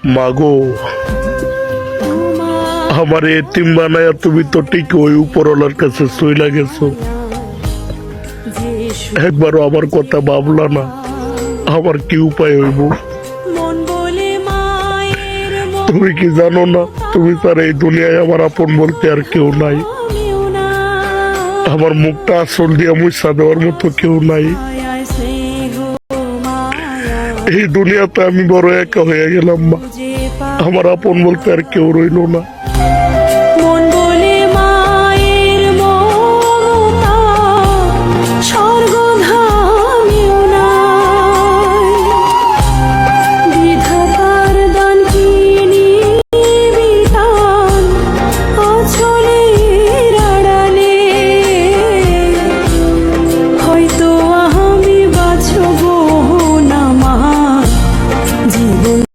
মাগো, আমার এতিম বানায়া তুমি তো ঠিক ওই উপরওয়ালার কাছে চইলা গেছো। একবারও আমার কথা ভাবলা না, আমার কি উপায় হইব? তুমি কি জানো না, তুমি তার এই দুনিয়ায় আমার আপন বলতে আর কেউ নাই। আমার মুখটা আসল দিয়া মুছা দেওয়ার মতো কেউ নাই। এই দুনিয়াতে আমি বড় একা হয়ে গেলাম মা, আমার আপন বলতে আর কেউ রইল না।